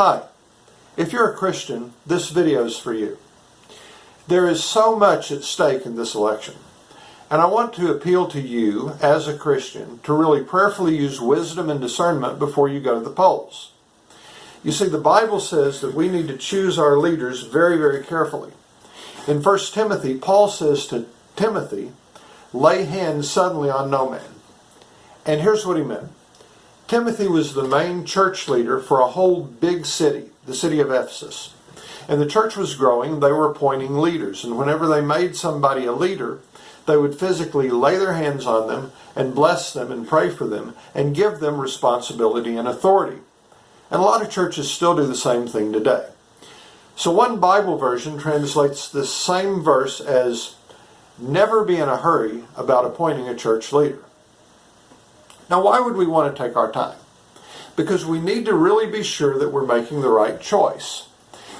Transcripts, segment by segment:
Hi, if you're a Christian, this video is for you. There is so much at stake in this election, and I want to appeal to you as a Christian to really prayerfully use wisdom and discernment before you go to the polls. You see, the Bible says that we need to choose our leaders very, very carefully. In 1 Timothy, Paul says to Timothy, lay hands suddenly on no man. And here's what he meant. Timothy was the main church leader for a whole big city, the city of Ephesus. And the church was growing, they were appointing leaders. And whenever they made somebody a leader, they would physically lay their hands on them and bless them and pray for them and give them responsibility and authority. And a lot of churches still do the same thing today. So one Bible version translates this same verse as, never be in a hurry about appointing a church leader. Now, why would we want to take our time? Because we need to really be sure that we're making the right choice.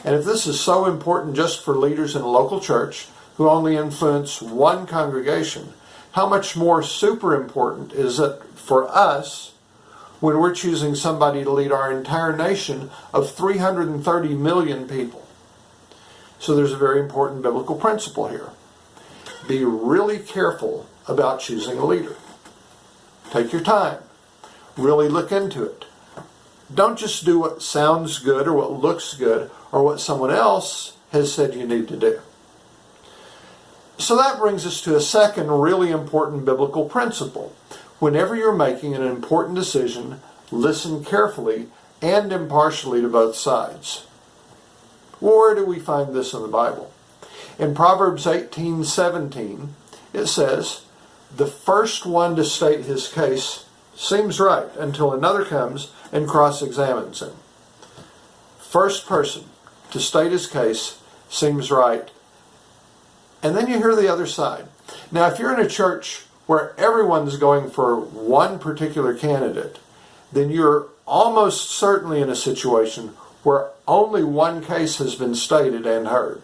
And if this is so important just for leaders in a local church who only influence one congregation, how much more super important is it for us when we're choosing somebody to lead our entire nation of 330 million people? So there's a very important biblical principle here. Be really careful about choosing a leader. Take your time. Really look into it. Don't just do what sounds good or what looks good or what someone else has said you need to do. So that brings us to a second really important biblical principle. Whenever you're making an important decision, listen carefully and impartially to both sides. Where do we find this in the Bible? In Proverbs 18:17, it says, the first one to state his case seems right until another comes and cross-examines him. First person to state his case seems right. And then you hear the other side. Now, if you're in a church where everyone's going for one particular candidate, then you're almost certainly in a situation where only one case has been stated and heard.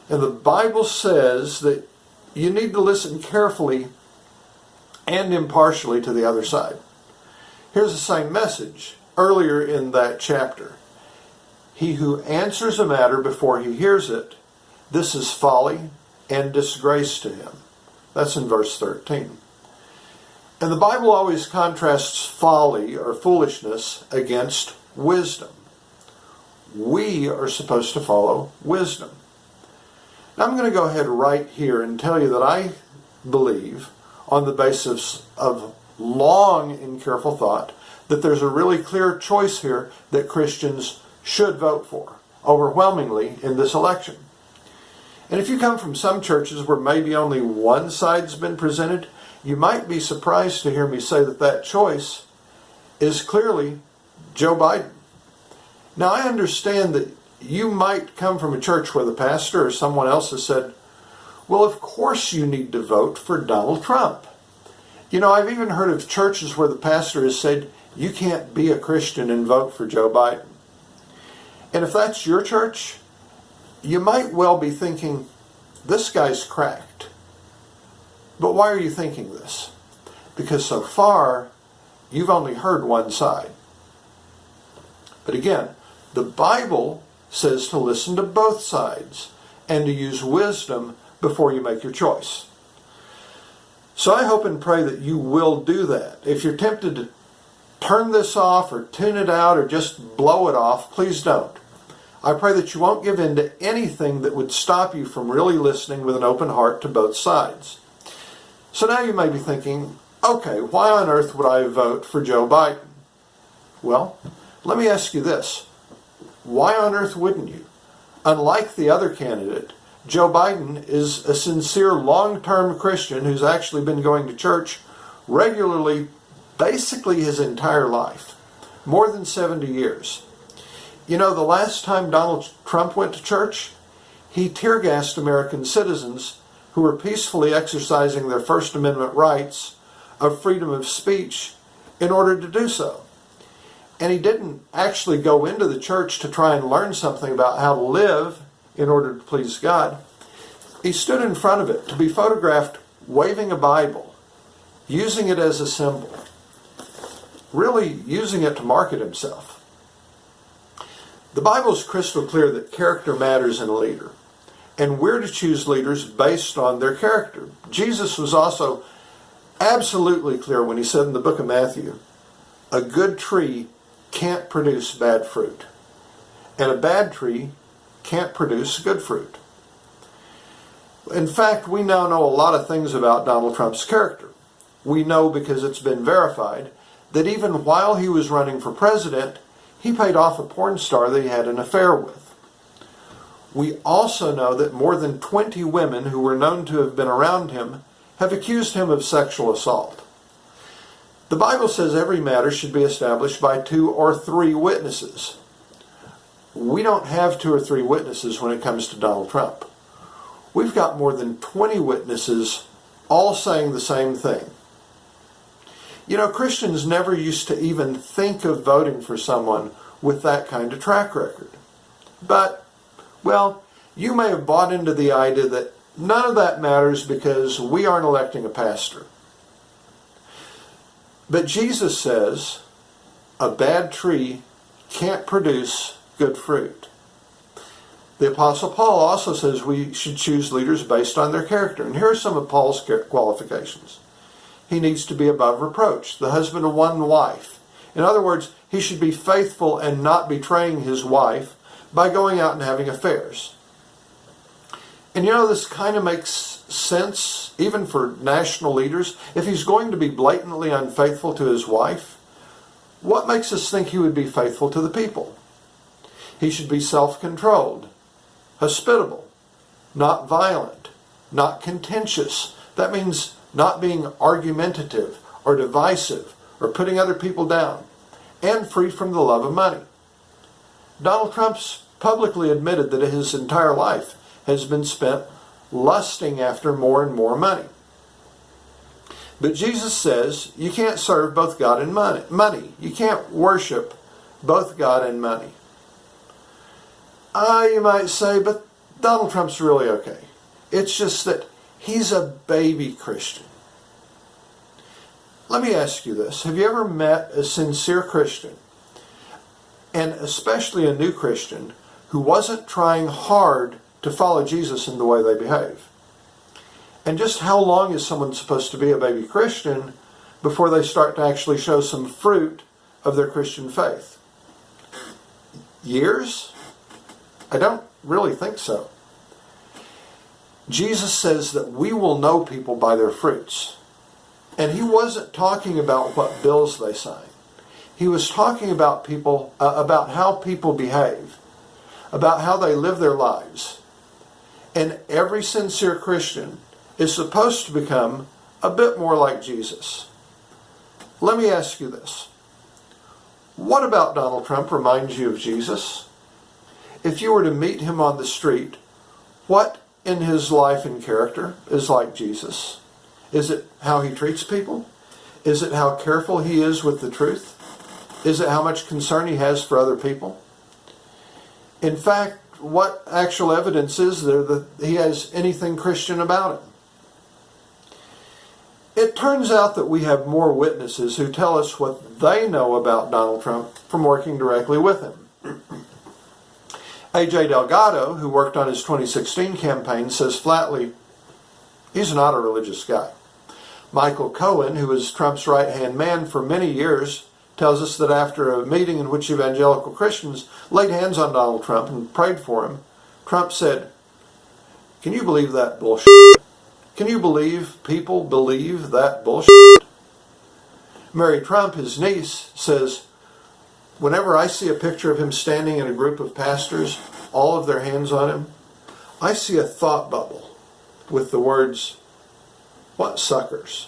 And the Bible says that you need to listen carefully and impartially to the other side. Here's the same message earlier in that chapter. He who answers a matter before he hears it, this is folly and disgrace to him. That's in verse 13. And the Bible always contrasts folly or foolishness against wisdom. We are supposed to follow wisdom. Now I'm going to go ahead right here and tell you that I believe, on the basis of long and careful thought, that there's a really clear choice here that Christians should vote for, overwhelmingly in this election. And if you come from some churches where maybe only one side's been presented, you might be surprised to hear me say that that choice is clearly Joe Biden. Now I understand that you might come from a church where the pastor or someone else has said, well, of course you need to vote for Donald Trump. You know, I've even heard of churches where the pastor has said, you can't be a Christian and vote for Joe Biden. And if that's your church, you might well be thinking, this guy's cracked. But why are you thinking this? Because so far, you've only heard one side. But again, the Bible says to listen to both sides and to use wisdom before you make your choice. So I hope and pray that you will do that. If you're tempted to turn this off or tune it out or just blow it off, please don't. I pray that you won't give in to anything that would stop you from really listening with an open heart to both sides. So now you may be thinking, okay, why on earth would I vote for Joe Biden? Well, let me ask you this. Why on earth wouldn't you? Unlike the other candidate, Joe Biden is a sincere long-term Christian who's actually been going to church regularly basically his entire life, more than 70 years. You know, the last time Donald Trump went to church, he tear-gassed American citizens who were peacefully exercising their First Amendment rights of freedom of speech in order to do so. And he didn't actually go into the church to try and learn something about how to live in order to please God. He stood in front of it to be photographed waving a Bible, using it as a symbol, really using it to market himself. The Bible is crystal clear that character matters in a leader, and we're to choose leaders based on their character. Jesus was also absolutely clear when he said in the book of Matthew, a good tree can't produce bad fruit, and a bad tree can't produce good fruit. In fact, we now know a lot of things about Donald Trump's character. We know, because it's been verified, that even while he was running for president, he paid off a porn star that he had an affair with. We also know that more than 20 women who were known to have been around him have accused him of sexual assault. The Bible says every matter should be established by 2 or 3 witnesses. We don't have 2 or 3 witnesses when it comes to Donald Trump. We've got more than 20 witnesses all saying the same thing. You know, Christians never used to even think of voting for someone with that kind of track record. But, well, you may have bought into the idea that none of that matters because we aren't electing a pastor. But Jesus says a bad tree can't produce good fruit. The Apostle Paul also says we should choose leaders based on their character. And here are some of Paul's qualifications. He needs to be above reproach, the husband of one wife. In other words, he should be faithful and not betraying his wife by going out and having affairs. And you know, this kind of makes sense even for national leaders. If he's going to be blatantly unfaithful to his wife, what makes us think he would be faithful to the people? He should be self-controlled, hospitable, not violent, not contentious. That means not being argumentative or divisive or putting other people down, and free from the love of money. Donald Trump's publicly admitted that his entire life has been spent lusting after more and more money. But Jesus says you can't serve both God and money. You can't worship both God and money. You might say, but Donald Trump's really okay. It's just that he's a baby Christian. Let me ask you this. Have you ever met a sincere Christian, and especially a new Christian, who wasn't trying hard to follow Jesus in the way they behave? And just how long is someone supposed to be a baby Christian before they start to actually show some fruit of their Christian faith? Years? I don't really think so. Jesus says that we will know people by their fruits. And he wasn't talking about what bills they sign. He was talking about people, about how people behave, about how they live their lives. And every sincere Christian is supposed to become a bit more like Jesus. Let me ask you this. What about Donald Trump reminds you of Jesus? If you were to meet him on the street, what in his life and character is like Jesus? Is it how he treats people? Is it how careful he is with the truth? Is it how much concern he has for other people? In fact, what actual evidence is there that he has anything Christian about him? It turns out that we have more witnesses who tell us what they know about Donald Trump from working directly with him. A.J. Delgado, who worked on his 2016 campaign, says flatly, he's not a religious guy. Michael Cohen, who was Trump's right-hand man for many years, tells us that after a meeting in which evangelical Christians laid hands on Donald Trump and prayed for him, Trump said, "Can you believe that bullshit? Can you believe people believe that bullshit?" Mary Trump, his niece, says, "Whenever I see a picture of him standing in a group of pastors, all of their hands on him, I see a thought bubble with the words, 'What suckers?'"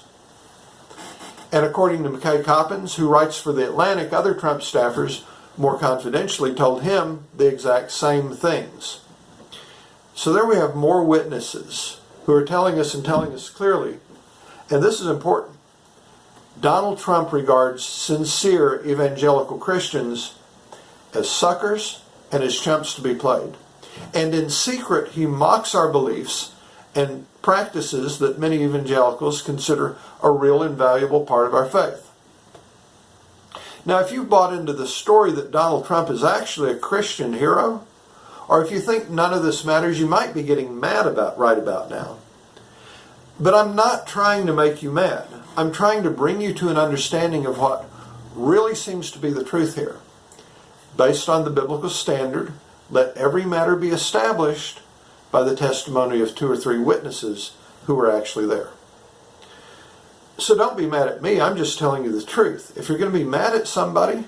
And according to McKay Coppins, who writes for The Atlantic, other Trump staffers more confidentially told him the exact same things. So there we have more witnesses who are telling us clearly, and this is important, Donald Trump regards sincere evangelical Christians as suckers and as chumps to be played. And in secret, he mocks our beliefs and practices that many evangelicals consider a real and valuable part of our faith. Now, if you bought into the story that Donald Trump is actually a Christian hero, or if you think none of this matters, you might be getting mad right about now. But I'm not trying to make you mad. I'm trying to bring you to an understanding of what really seems to be the truth here. Based on the biblical standard, let every matter be established by the testimony of 2 or 3 witnesses who were actually there. So don't be mad at me. I'm just telling you the truth. If you're going to be mad at somebody,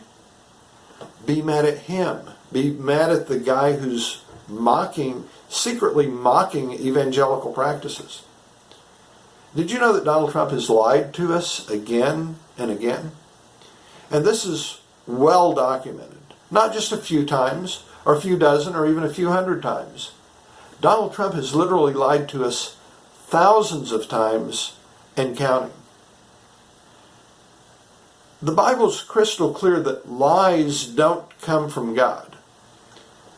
be mad at him. Be mad at the guy who's secretly mocking evangelical practices. Did you know that Donald Trump has lied to us again and again? And this is well documented. Not just a few times, or a few dozen, or even a few hundred times. Donald Trump has literally lied to us thousands of times and counting. The Bible's crystal clear that lies don't come from God.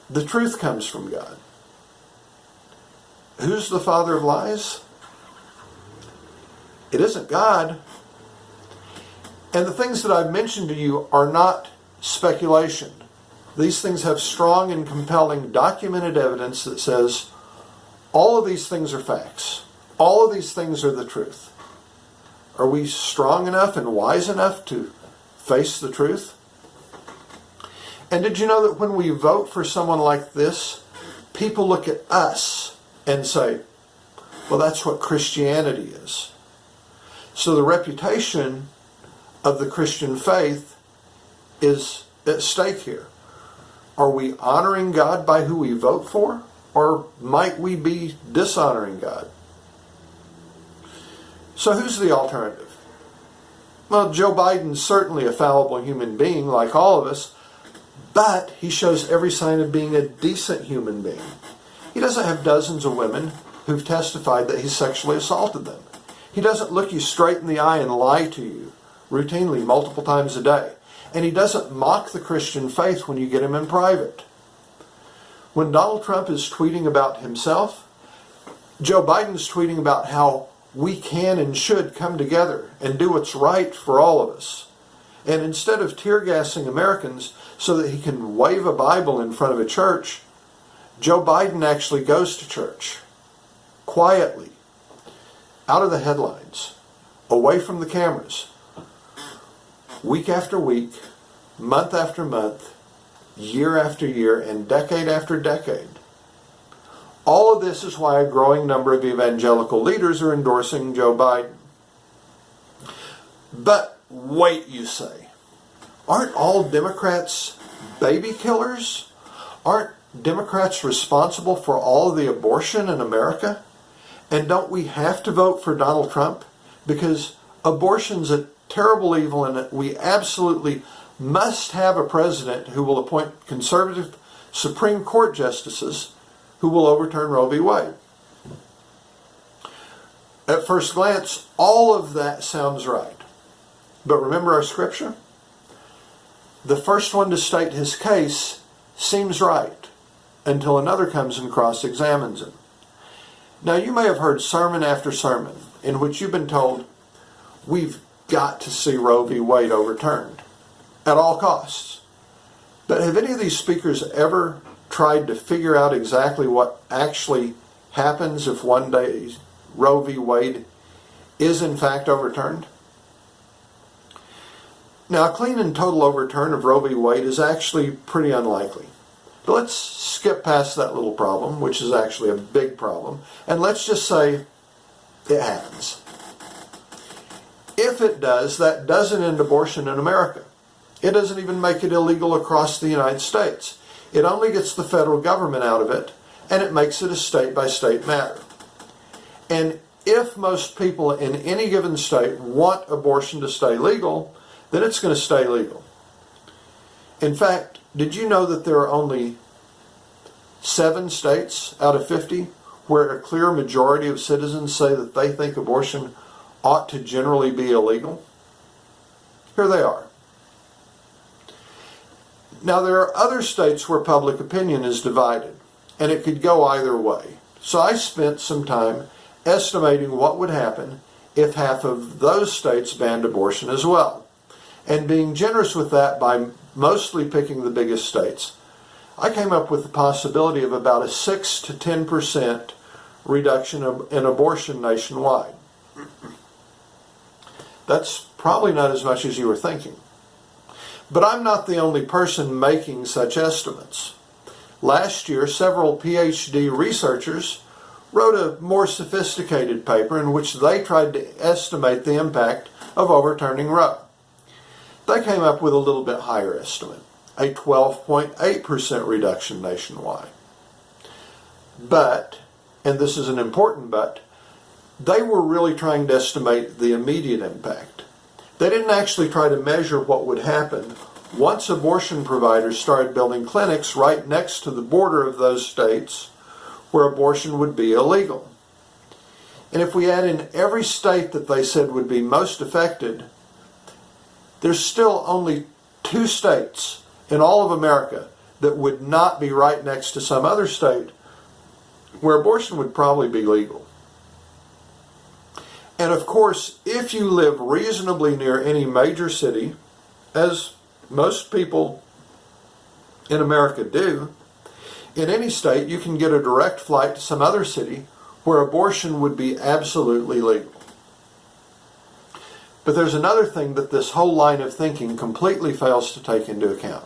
The truth comes from God. Who's the father of lies? It isn't God. And the things that I've mentioned to you are not speculation. These things have strong and compelling documented evidence that says all of these things are facts. All of these things are the truth. Are we strong enough and wise enough to face the truth? And did you know that when we vote for someone like this, people look at us and say, well, that's what Christianity is. So the reputation of the Christian faith is at stake here. Are we honoring God by who we vote for? Or might we be dishonoring God? So who's the alternative? Well, Joe Biden's certainly a fallible human being like all of us, but he shows every sign of being a decent human being. He doesn't have dozens of women who've testified that he sexually assaulted them. He doesn't look you straight in the eye and lie to you routinely multiple times a day. And he doesn't mock the Christian faith when you get him in private. When Donald Trump is tweeting about himself, Joe Biden's tweeting about how we can and should come together and do what's right for all of us. And instead of tear gassing Americans so that he can wave a Bible in front of a church, Joe Biden actually goes to church quietly, out of the headlines, away from the cameras, week after week, month after month, year after year, and decade after decade. All of this is why a growing number of evangelical leaders are endorsing Joe Biden. But wait, you say, aren't all Democrats baby killers? Aren't Democrats responsible for all of the abortion in America? And don't we have to vote for Donald Trump? Because abortion's a terrible evil, and we absolutely must have a president who will appoint conservative Supreme Court justices who will overturn Roe v. Wade. At first glance, all of that sounds right. But remember our scripture? The first one to state his case seems right until another comes and cross-examines him. Now, you may have heard sermon after sermon in which you've been told, we've got to see Roe v. Wade overturned at all costs. But have any of these speakers ever tried to figure out exactly what actually happens if one day Roe v. Wade is in fact overturned? Now, a clean and total overturn of Roe v. Wade is actually pretty unlikely. But let's skip past that little problem, which is actually a big problem, and let's just say it happens. If it does, that doesn't end abortion in America. It doesn't even make it illegal across the United States. It only gets the federal government out of it, and it makes it a state-by-state matter. And if most people in any given state want abortion to stay legal, then it's going to stay legal. In fact, did you know that there are only 7 states out of 50 where a clear majority of citizens say that they think abortion ought to generally be illegal? Here they are. Now, there are other states where public opinion is divided, and it could go either way. So I spent some time estimating what would happen if half of those states banned abortion as well. and being generous with that by mostly picking the biggest states, I came up with the possibility of about a 6 to 10% reduction in abortion nationwide. That's probably not as much as you were thinking. But I'm not the only person making such estimates. Last year, several PhD researchers wrote a more sophisticated paper in which they tried to estimate the impact of overturning Roe. They came up with a little bit higher estimate, a 12.8% reduction nationwide. But, and this is an important but, they were really trying to estimate the immediate impact. They didn't actually try to measure what would happen once abortion providers started building clinics right next to the border of those states where abortion would be illegal. And if we add in every state that they said would be most affected, there's still only 2 states in all of America that would not be right next to some other state where abortion would probably be legal. And of course, if you live reasonably near any major city, as most people in America do, in any state you can get a direct flight to some other city where abortion would be absolutely legal. But there's another thing that this whole line of thinking completely fails to take into account.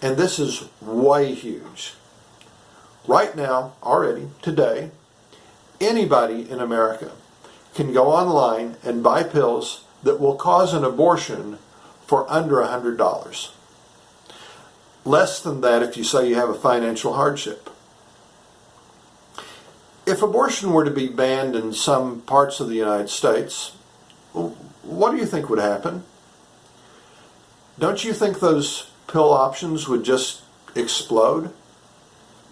And this is way huge. Right now, already, today, anybody in America can go online and buy pills that will cause an abortion for under $100. Less than that if you say you have a financial hardship. If abortion were to be banned in some parts of the United States, what do you think would happen? Don't you think those pill options would just explode?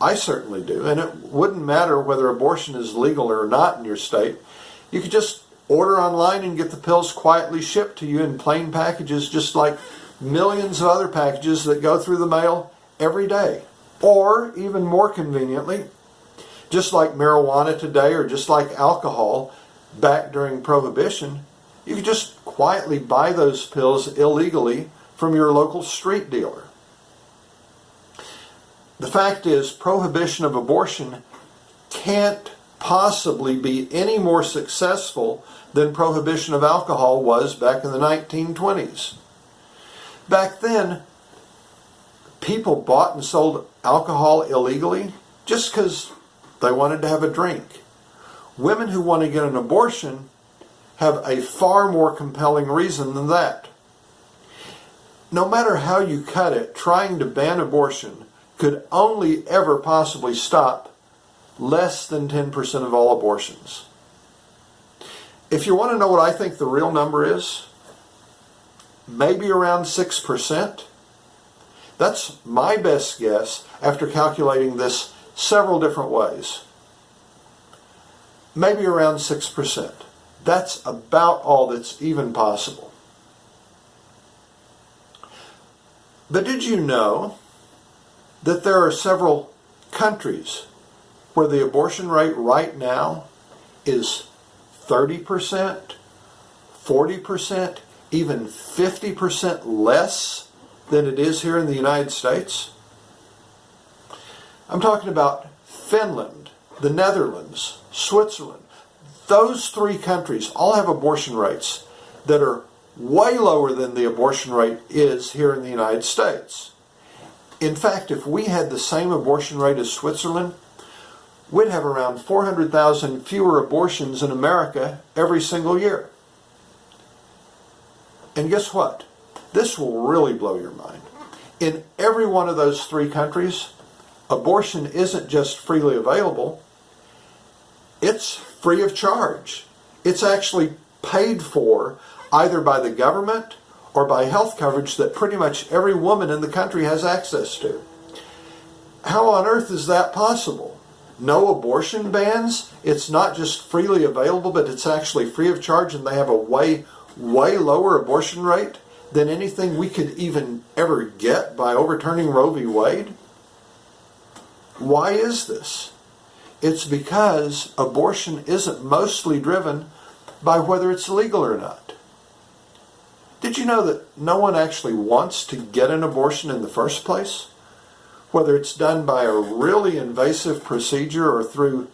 I certainly do, and it wouldn't matter whether abortion is legal or not in your state. You could just order online and get the pills quietly shipped to you in plain packages, just like millions of other packages that go through the mail every day. Or, even more conveniently, just like marijuana today or just like alcohol back during Prohibition, you could just quietly buy those pills illegally from your local street dealer. The fact is, prohibition of abortion can't possibly be any more successful than prohibition of alcohol was back in the 1920s. Back then, people bought and sold alcohol illegally just because they wanted to have a drink. Women who want to get an abortion have a far more compelling reason than that. No matter how you cut it, trying to ban abortion could only ever possibly stop less than 10% of all abortions. If you want to know what I think the real number is, maybe around 6%. That's my best guess after calculating this several different ways. Maybe around 6%. That's about all that's even possible. But did you know that there are several countries where the abortion rate right now is 30%, 40%, even 50% less than it is here in the United States? I'm talking about Finland, the Netherlands, Switzerland. Those 3 countries all have abortion rates that are way lower than the abortion rate is here in the United States. In fact, if we had the same abortion rate as Switzerland, we'd have around 400,000 fewer abortions in America every single year. And guess what? This will really blow your mind. In every one of those 3 countries, abortion isn't just freely available, it's free of charge. It's actually paid for either by the government or by health coverage that pretty much every woman in the country has access to. How on earth is that possible? No abortion bans? It's not just freely available, but it's actually free of charge, and they have a way lower abortion rate than anything we could even ever get by overturning Roe v. Wade? Why is this? It's because abortion isn't mostly driven by whether it's legal or not. Did you know that no one actually wants to get an abortion in the first place? Whether it's done by a really invasive procedure or through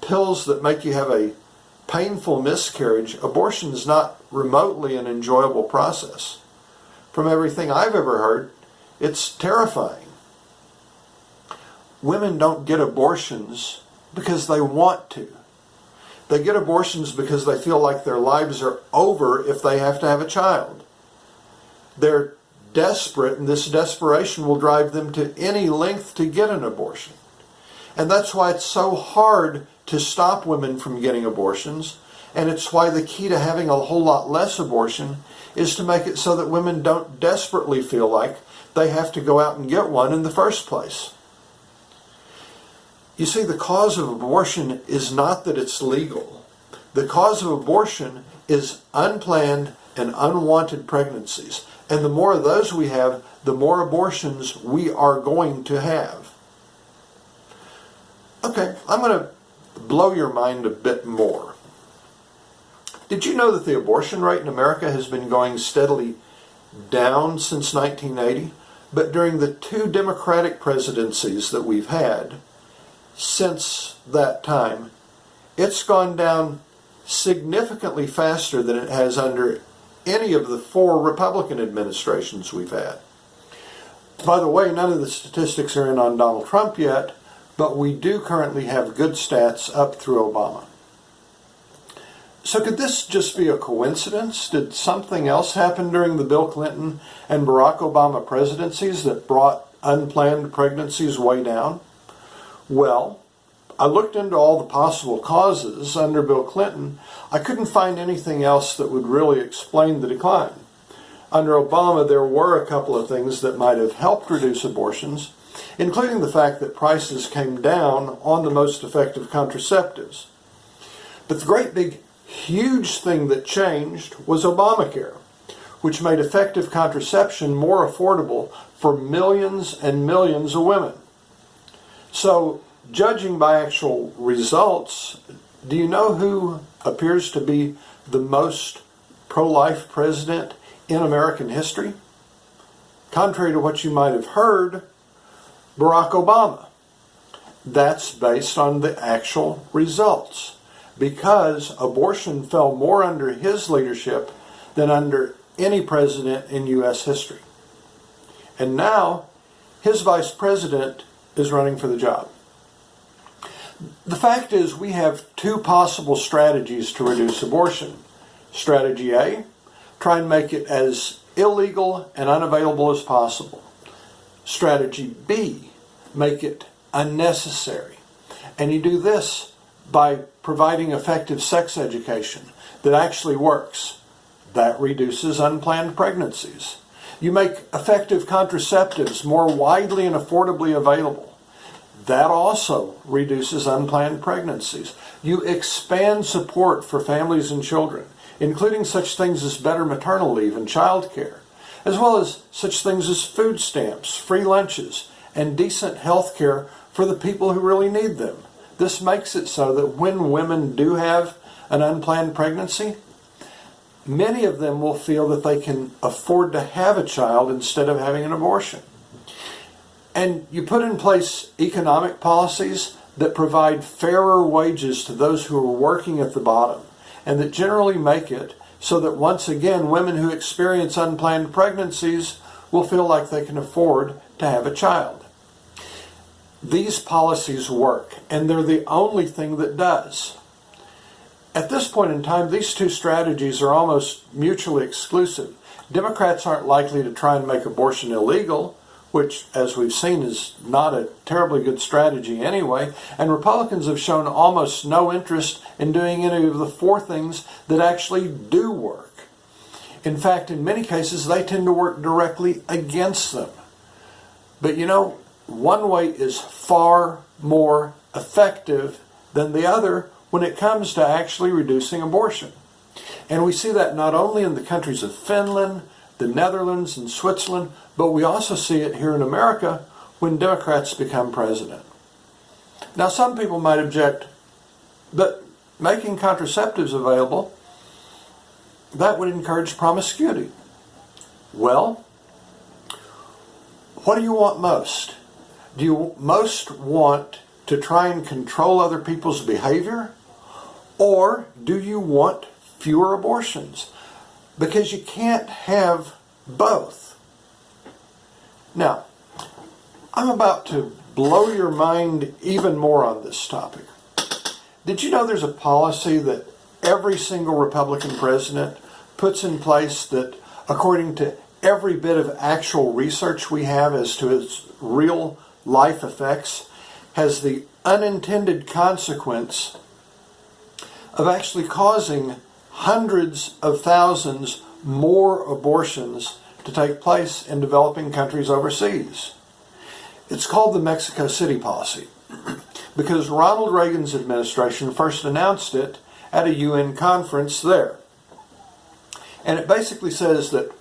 pills that make you have a painful miscarriage, abortion is not remotely an enjoyable process. From everything I've ever heard, it's terrifying. Women don't get abortions because they want to. They get abortions because they feel like their lives are over if they have to have a child. They're desperate, and this desperation will drive them to any length to get an abortion. And that's why it's so hard to stop women from getting abortions, and it's why the key to having a whole lot less abortion is to make it so that women don't desperately feel like they have to go out and get one in the first place. You see, the cause of abortion is not that it's legal. The cause of abortion is unplanned and unwanted pregnancies. And the more of those we have, the more abortions we are going to have. Okay, I'm going to blow your mind a bit more. Did you know that the abortion rate in America has been going steadily down since 1980? But during the 2 Democratic presidencies that we've had since that time, it's gone down significantly faster than it has under any of the 4 Republican administrations we've had. By the way, none of the statistics are in on Donald Trump yet, but we do currently have good stats up through Obama. So could this just be a coincidence? Did something else happen during the Bill Clinton and Barack Obama presidencies that brought unplanned pregnancies way down? Well, I looked into all the possible causes under Bill Clinton. I couldn't find anything else that would really explain the decline. Under Obama, there were a couple of things that might have helped reduce abortions, including the fact that prices came down on the most effective contraceptives. But the great big huge thing that changed was Obamacare, which made effective contraception more affordable for millions and millions of women. So, judging by actual results, do you know who appears to be the most pro-life president in American history? Contrary to what you might have heard, Barack Obama. That's based on the actual results, because abortion fell more under his leadership than under any president in U.S. history. And now, his vice president is running for the job. The fact is, we have 2 possible strategies to reduce abortion. Strategy A, try and make it as illegal and unavailable as possible. Strategy B, make it unnecessary. And you do this by providing effective sex education that actually works. That reduces unplanned pregnancies. You make effective contraceptives more widely and affordably available. That also reduces unplanned pregnancies. You expand support for families and children, including such things as better maternal leave and child care, as well as such things as food stamps, free lunches, and decent health care for the people who really need them. This makes it so that when women do have an unplanned pregnancy, many of them will feel that they can afford to have a child instead of having an abortion. And you put in place economic policies that provide fairer wages to those who are working at the bottom, and that generally make it so that once again women who experience unplanned pregnancies will feel like they can afford to have a child. These policies work, and they're the only thing that does. At this point in time, these 2 strategies are almost mutually exclusive. Democrats aren't likely to try and make abortion illegal, which, as we've seen, is not a terribly good strategy anyway, and Republicans have shown almost no interest in doing any of the 4 things that actually do work. In fact, in many cases, they tend to work directly against them. But you know, one way is far more effective than the other when it comes to actually reducing abortion. And we see that not only in the countries of Finland, the Netherlands, and Switzerland, but we also see it here in America when Democrats become president. Now, some people might object, but making contraceptives available, that would encourage promiscuity. Well, what do you want most? Do you most want to try and control other people's behavior? Or do you want fewer abortions? Because you can't have both. Now, I'm about to blow your mind even more on this topic. Did you know there's a policy that every single Republican president puts in place that, according to every bit of actual research we have as to its real life effects, has the unintended consequence of actually causing hundreds of thousands more abortions to take place in developing countries overseas? It's called the Mexico City policy because Ronald Reagan's administration first announced it at a UN conference there. And it basically says that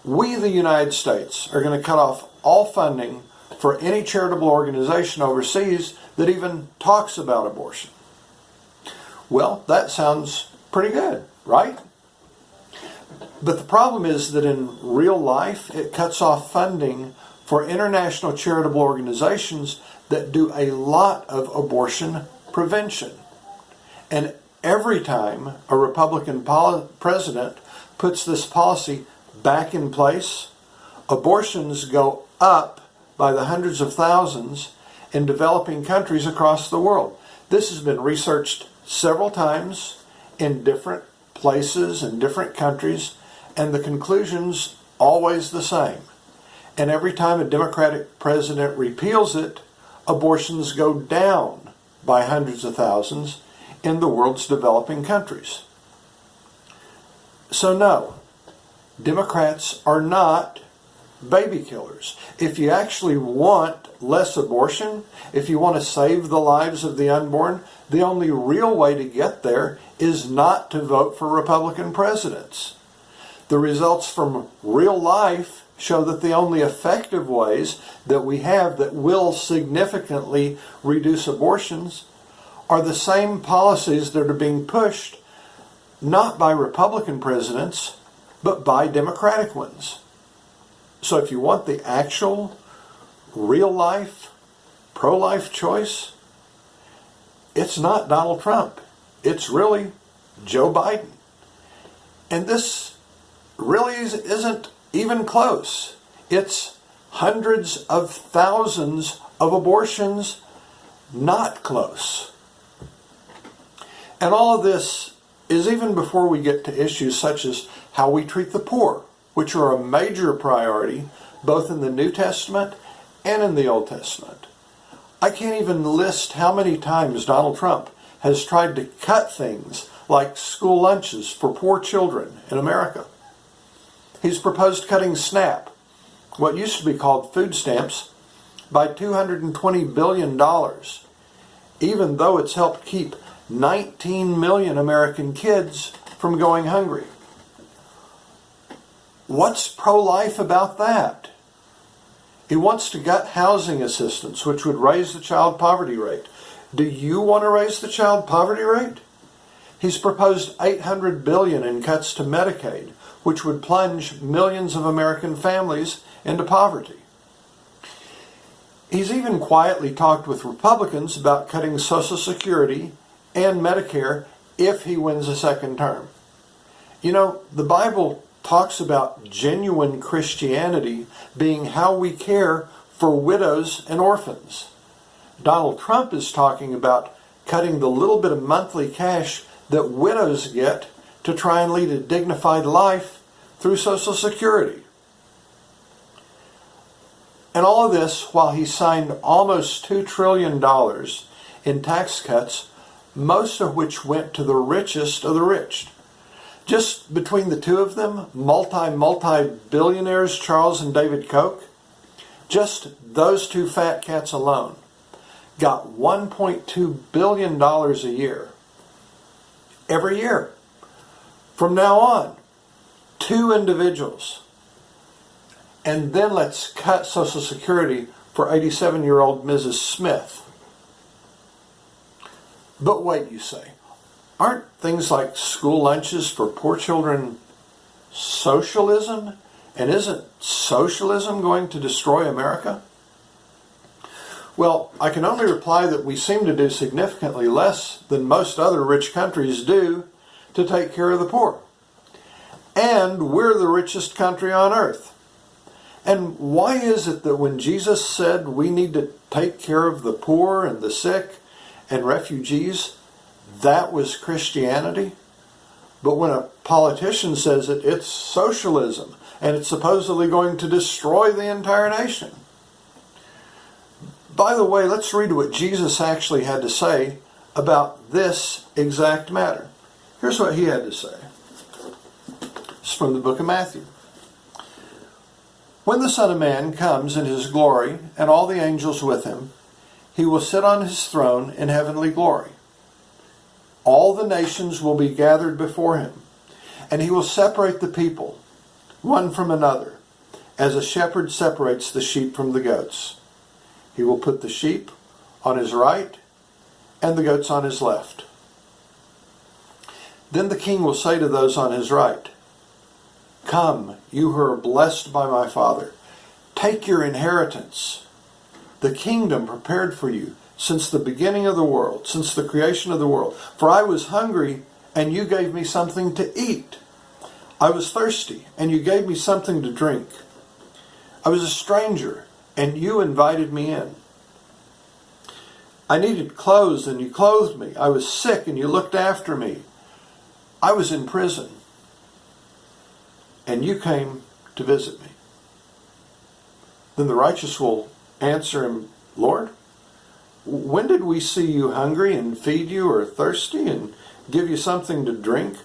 we, the United States, are going to cut off all funding for any charitable organization overseas that even talks about abortion. Well, that sounds pretty good, right? But the problem is that in real life, it cuts off funding for international charitable organizations that do a lot of abortion prevention. And every time a Republican president puts this policy back in place, abortions go up by the hundreds of thousands in developing countries across the world. This has been researched several times in different places and different countries, and the conclusion's always the same. And every time a Democratic president repeals it, abortions go down by hundreds of thousands in the world's developing countries. So no, Democrats are not baby killers. If you actually want less abortion, if you want to save the lives of the unborn, the only real way to get there is not to vote for Republican presidents. The results from real life show that the only effective ways that we have that will significantly reduce abortions are the same policies that are being pushed not by Republican presidents, but by Democratic ones. So if you want the actual, real life, pro-life choice, it's not Donald Trump. It's really Joe Biden. And this really isn't even close. It's hundreds of thousands of abortions not close. And all of this is even before we get to issues such as how we treat the poor, which are a major priority both in the New Testament and in the Old Testament. I can't even list how many times Donald Trump has tried to cut things like school lunches for poor children in America. He's proposed cutting SNAP, what used to be called food stamps, by $220 billion, even though it's helped keep 19 million American kids from going hungry. What's pro-life about that? He wants to gut housing assistance, which would raise the child poverty rate. Do you want to raise the child poverty rate? He's proposed $800 billion in cuts to Medicaid, which would plunge millions of American families into poverty. He's even quietly talked with Republicans about cutting Social Security and Medicare if he wins a second term. You know, the Bible talks about genuine Christianity being how we care for widows and orphans. Donald Trump is talking about cutting the little bit of monthly cash that widows get to try and lead a dignified life through Social Security. And all of this while he signed almost $2 trillion in tax cuts, most of which went to the richest of the rich. Just between the two of them, multi-billionaires, Charles and David Koch, just those two fat cats alone got $1.2 billion a year. Every year. From now on, 2 individuals. And then let's cut Social Security for 87-year-old Mrs. Smith. But wait, you say, aren't things like school lunches for poor children socialism And isn't socialism going to destroy America? Well, I can only reply that we seem to do significantly less than most other rich countries do to take care of the poor. And we're the richest country on earth. And why is it that when Jesus said we need to take care of the poor and the sick and refugees, that was Christianity? But when a politician says it, it's socialism, and it's supposedly going to destroy the entire nation. By the way, let's read what Jesus actually had to say about this exact matter. Here's what he had to say. It's from the book of Matthew. When the Son of Man comes in his glory and all the angels with him, he will sit on his throne in heavenly glory. All the nations will be gathered before him, and he will separate the people, one from another, as a shepherd separates the sheep from the goats. He will put the sheep on his right and the goats on his left. Then the king will say to those on his right, "Come, you who are blessed by my Father, take your inheritance, the kingdom prepared for you since the beginning of the world, since the creation of the world. For I was hungry, and you gave me something to eat. I was thirsty, and you gave me something to drink. I was a stranger, and you invited me in. I needed clothes, and you clothed me. I was sick, and you looked after me. I was in prison, and you came to visit me." Then the righteous will answer him, "Lord, when did we see you hungry and feed you, or thirsty and give you something to drink?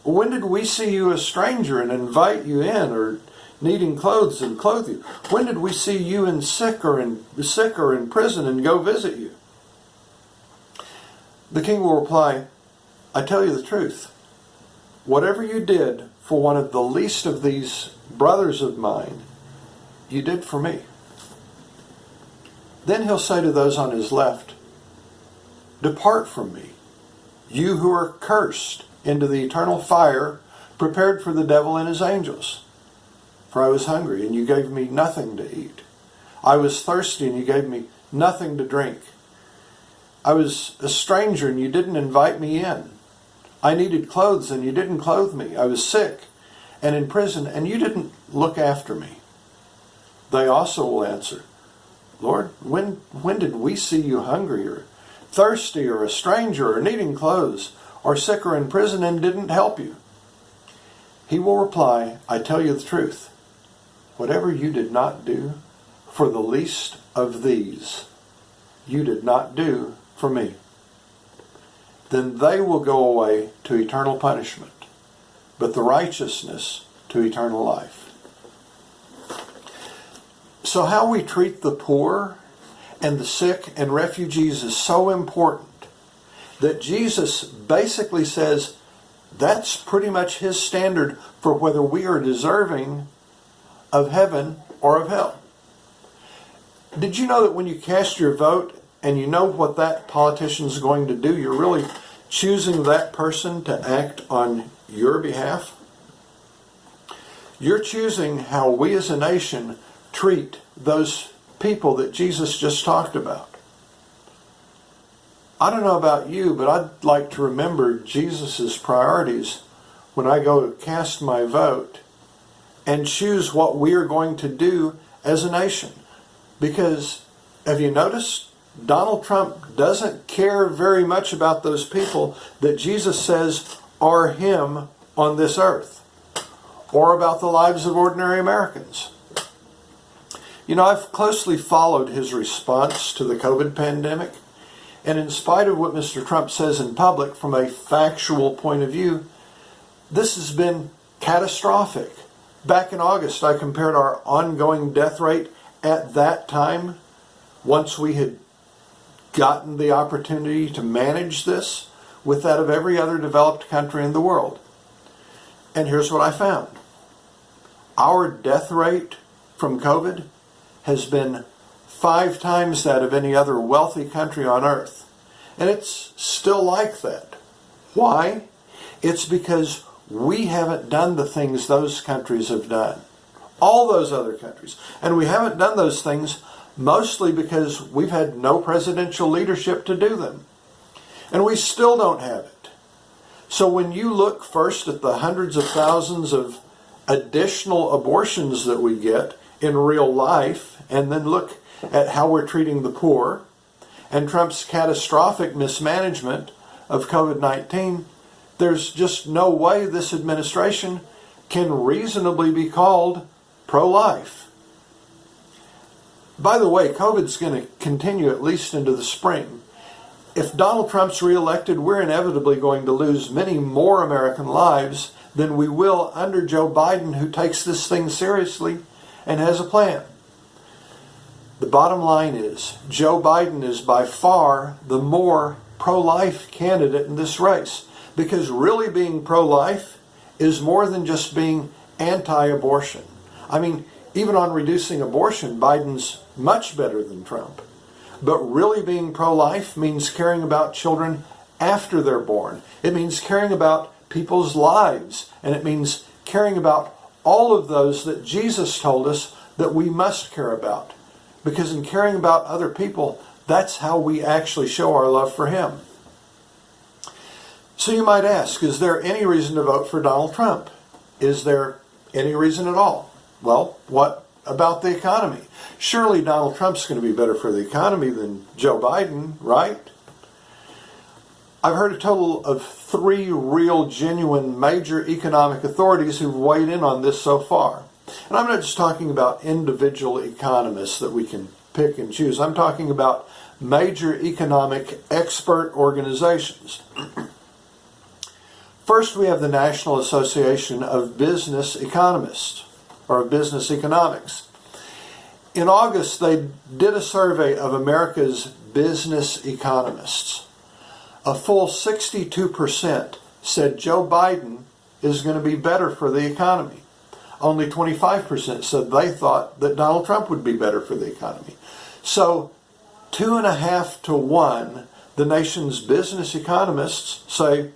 When did we see you a stranger and invite you in, or needing clothes and clothe you? When did we see you sick or in prison and go visit you?" The king will reply, "I tell you the truth. Whatever you did for one of the least of these brothers of mine, you did for me." Then he'll say to those on his left, "Depart from me, you who are cursed, into the eternal fire prepared for the devil and his angels. For I was hungry, and you gave me nothing to eat. I was thirsty, and you gave me nothing to drink. I was a stranger, and you didn't invite me in. I needed clothes, and you didn't clothe me. I was sick and in prison, and you didn't look after me." They also will answer, "Lord, when did we see you hungry, or thirsty, or a stranger, or needing clothes, or sick, or in prison, and didn't help you?" He will reply, "I tell you the truth. Whatever you did not do for the least of these, you did not do for me." Then they will go away to eternal punishment, but the righteousness to eternal life. So how we treat the poor and the sick and refugees is so important that Jesus basically says that's pretty much his standard for whether we are deserving of heaven or of hell. Did you know that when you cast your vote and you know what that politician is going to do, you're really choosing that person to act on your behalf? You're choosing how we as a nation treat those people that Jesus just talked about. I don't know about you, but I'd like to remember Jesus' priorities when I go to cast my vote and choose what we are going to do as a nation. Because, have you noticed, Donald Trump doesn't care very much about those people that Jesus says are him on this earth, or about the lives of ordinary Americans. You know, I've closely followed his response to the COVID pandemic, and in spite of what Mr. Trump says in public, from a factual point of view, this has been catastrophic. Back in August, I compared our ongoing death rate at that time, once we had gotten the opportunity to manage this, with that of every other developed country in the world. And here's what I found. Our death rate from COVID has been 5 times that of any other wealthy country on earth. And it's still like that. Why? It's because we haven't done the things those countries have done. All those other countries. And we haven't done those things mostly because we've had no presidential leadership to do them. And we still don't have it. So when you look first at the hundreds of thousands of additional abortions that we get in real life, and then look at how we're treating the poor, and Trump's catastrophic mismanagement of COVID-19, there's just no way this administration can reasonably be called pro-life. By the way, COVID's going to continue at least into the spring. If Donald Trump's reelected, we're inevitably going to lose many more American lives than we will under Joe Biden, who takes this thing seriously and has a plan. The bottom line is, Joe Biden is by far the more pro-life candidate in this race, because really being pro-life is more than just being anti-abortion. I mean, even on reducing abortion, Biden's much better than Trump. But really being pro-life means caring about children after they're born. It means caring about people's lives. And it means caring about all of those that Jesus told us that we must care about. Because in caring about other people, that's how we actually show our love for Him. So you might ask, is there any reason to vote for Donald Trump? Is there any reason at all? Well, what about the economy? Surely Donald Trump's going to be better for the economy than Joe Biden, right? I've heard a total of 3 real, genuine, major economic authorities who've weighed in on this so far. And I'm not just talking about individual economists that we can pick and choose. I'm talking about major economic expert organizations. First, we have the National Association of Business Economists, or Business Economics. In August, they did a survey of America's business economists. A full 62% said Joe Biden is going to be better for the economy. Only 25% said they thought that Donald Trump would be better for the economy. So 2.5 to 1, the nation's business economists say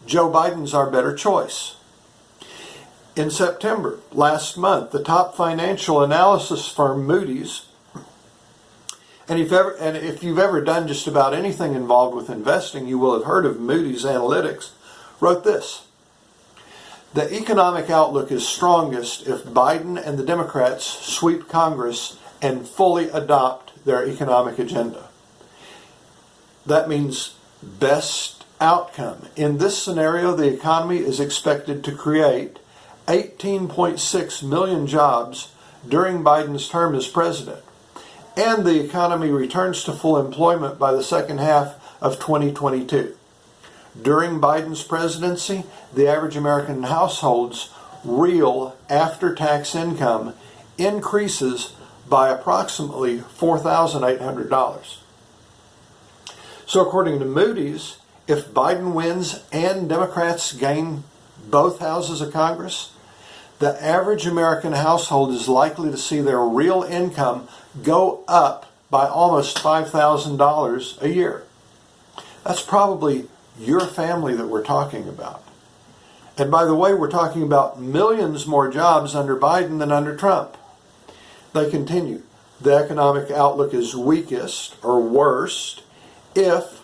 Joe Biden's our better choice. In September, last month, the top financial analysis firm Moody's, and if you've ever done just about anything involved with investing, you will have heard of Moody's Analytics, wrote this: the economic outlook is strongest if Biden and the Democrats sweep Congress and fully adopt their economic agenda. That means best outcome. In this scenario, the economy is expected to create 18.6 million jobs during Biden's term as president, and the economy returns to full employment by the second half of 2022. During Biden's presidency, the average American household's real after-tax income increases by approximately $4,800. So according to Moody's, if Biden wins and Democrats gain both houses of Congress, the average American household is likely to see their real income go up by almost $5,000 a year. That's probably your family that we're talking about. And by the way, we're talking about millions more jobs under Biden than under Trump. They continue. The economic outlook is weakest or worst if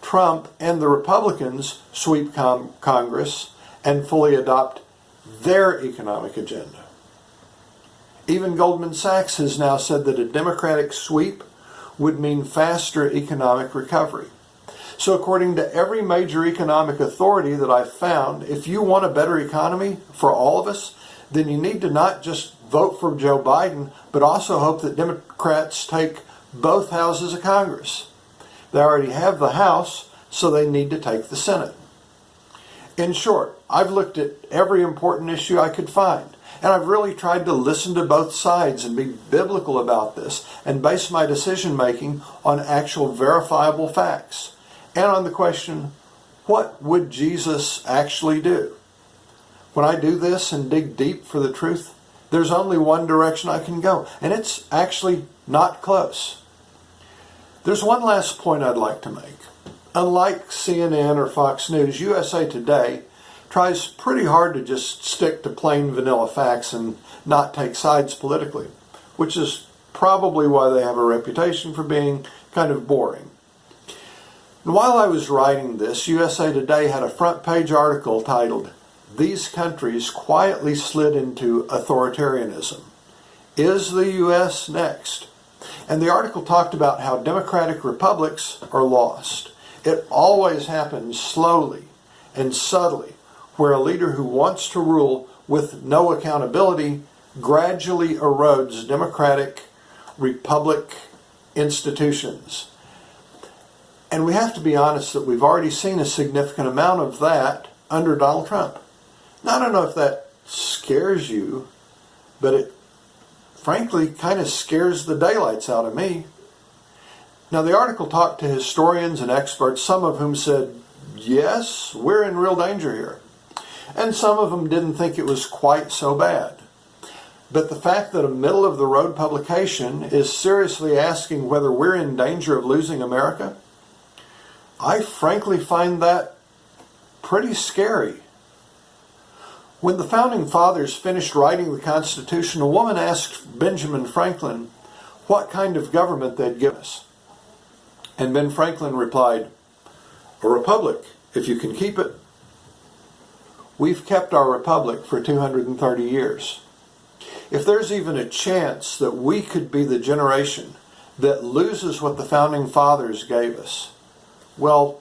Trump and the Republicans sweep Congress and fully adopt their economic agenda. Even Goldman Sachs has now said that a Democratic sweep would mean faster economic recovery. So according to every major economic authority that I've found, if you want a better economy for all of us, then you need to not just vote for Joe Biden, but also hope that Democrats take both houses of Congress. They already have the House, so they need to take the Senate. In short, I've looked at every important issue I could find, and I've really tried to listen to both sides and be biblical about this and base my decision-making on actual verifiable facts and on the question, what would Jesus actually do? When I do this and dig deep for the truth, there's only one direction I can go, and it's actually not close. There's one last point I'd like to make. Unlike CNN or Fox News, USA Today tries pretty hard to just stick to plain vanilla facts and not take sides politically, which is probably why they have a reputation for being kind of boring. And while I was writing this, USA Today had a front page article titled, "These countries quietly slid into authoritarianism. Is the U.S. next?" And the article talked about how democratic republics are lost. It always happens slowly and subtly, where a leader who wants to rule with no accountability gradually erodes democratic republic institutions. And we have to be honest that we've already seen a significant amount of that under Donald Trump. Now, I don't know if that scares you, but it frankly kind of scares the daylights out of me. Now, the article talked to historians and experts, some of whom said, yes, we're in real danger here. And some of them didn't think it was quite so bad. But the fact that a middle-of-the-road publication is seriously asking whether we're in danger of losing America, I frankly find that pretty scary. When the Founding Fathers finished writing the Constitution, a woman asked Benjamin Franklin what kind of government they'd give us. And Ben Franklin replied, "A republic, if you can keep it." We've kept our republic for 230 years. If there's even a chance that we could be the generation that loses what the Founding Fathers gave us, well,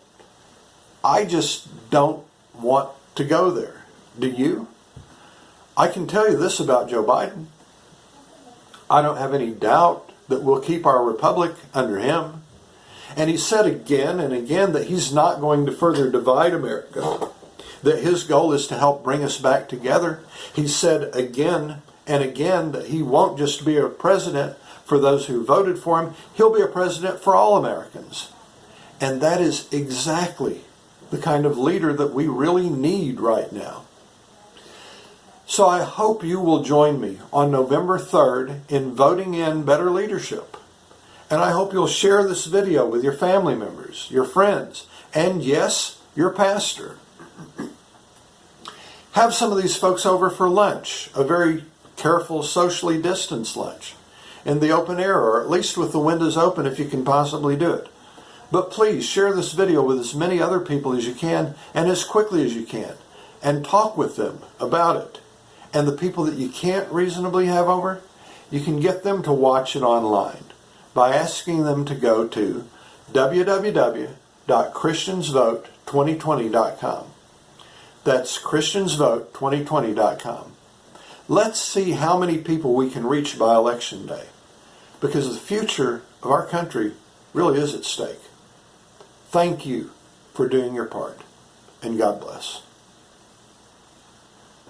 I just don't want to go there. Do you? I can tell you this about Joe Biden. I don't have any doubt that we'll keep our republic under him. And he said again and again that he's not going to further divide America, that his goal is to help bring us back together. He said again and again that he won't just be a president for those who voted for him, he'll be a president for all Americans. And that is exactly the kind of leader that we really need right now. So I hope you will join me on November 3rd in voting in better leadership. And I hope you'll share this video with your family members, your friends, and yes, your pastor. Have some of these folks over for lunch, a very careful, socially distanced lunch, in the open air, or at least with the windows open if you can possibly do it. But please share this video with as many other people as you can and as quickly as you can, and talk with them about it. And the people that you can't reasonably have over, you can get them to watch it online by asking them to go to www.christiansvote2020.com. That's christiansvote2020.com. Let's see how many people we can reach by Election Day, because the future of our country really is at stake. Thank you for doing your part, and God bless.